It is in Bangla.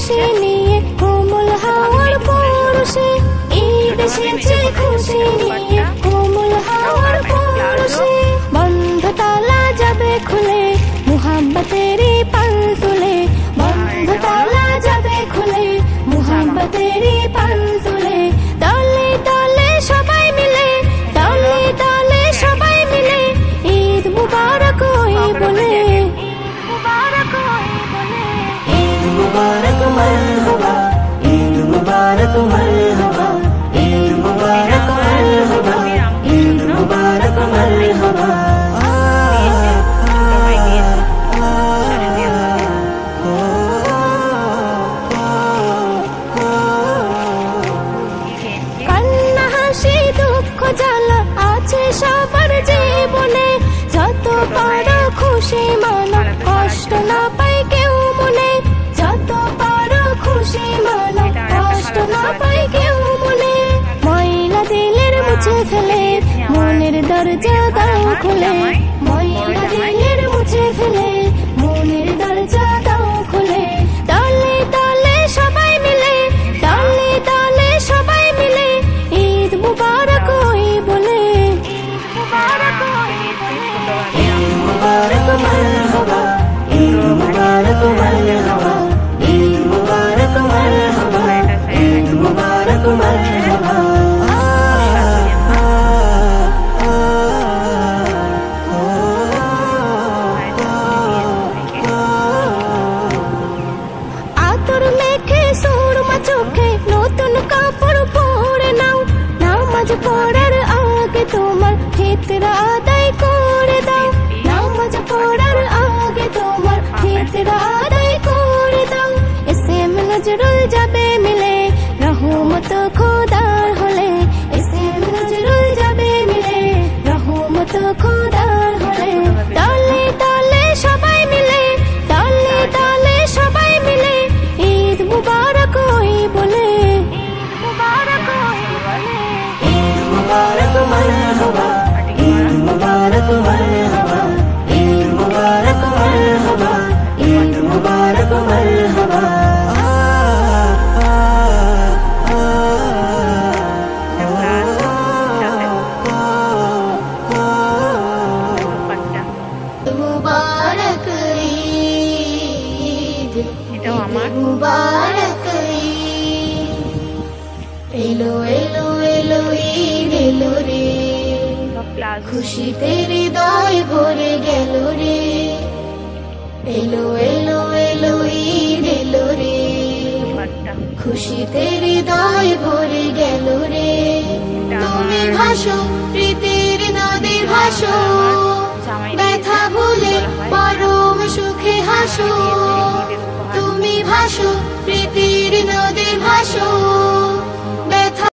খুশি নিয়ে কোমল হাওয়ার পরশে, ঈদ এসেছে খুশি নিয়ে কোমল হাওয়ার পরশে। বন্ধ তালা যাবে খুলে মুহাব্বতেরই পাল তুলে, বন্ধ তালা যাবে খুলে মুহাব্বতেরই পাল তুলে। দলে দলে সবাই মিলে, দলে দলে সবাই মিলে ঈদ মুবারক ওই বলে, ঈদ মুবারক মারহাবা, ঈদ মুবারক মারহাবা, ঈদ মুবারক মারহাবা, ঈদ মুবারক মারহাবা। কান্না হাসি দুঃখ জ্বালা আছে সবার জীবনে, যত পারো খুশি মানো কষ্ট না পাই কেউ মনে, যত পারো খুশি মানো কষ্ট না পাই কেউ মনে। ময়লা দিলের মুছে ফেলে মনের দরজা দাও খুলে, ময়লা দিলের মুছে ফেলে মনের দরজা দাও খুলে। দলে দলে সবাই মিলে, দলে দলে সবাই মিলে ঈদ মুবারক ওই বলে, ঈদ মুবারক মারহাবা, ঈদ মুবারক মারহাবা, ঈদ মুবারক মারহাবা, ঈদ মুবারক মারহাবা। আতর মেখে সুরমা চোখে নতুন কাপড় পরে নাও, নামাজ পড়ার আগে তোমার ফিতরা আদায় করে দাও, নামাজ পড়ার আগে তোমার ফিতরা আদায় করে দাও। এসে নজরুল যাবে মিলে রহমত খোদার হলে, এসে নজরুল যাবে মিলে রহমত খোদার হলে। দলে দলে সবাই মিলে, দলে দলে সবাই মিলে ঈদ মুবারক ওই বলে, ঈদ মুবারক মারহাবা, ঈদ মুবারক মারহাবা, ঈদ মুবারক মারহাবা, ঈদ মুবারক মারহাবা। মুবারক ঈদ, এটাও আমার মুবারক ঈদ, এলো এলো এলো ঈদ এলো রে, খুশিতে হৃদয় ভরে গেল রে। এলো এলো এলো ঈদ এলো রে, খুশিতে হৃদয় ভরে গেল রে। তুমি ভাসো প্রীতির নদী ভাসো, ব্যথা ভুলে পরম সুখে হাসো। তুমি ভাসো প্রীতির নদী ভাসো,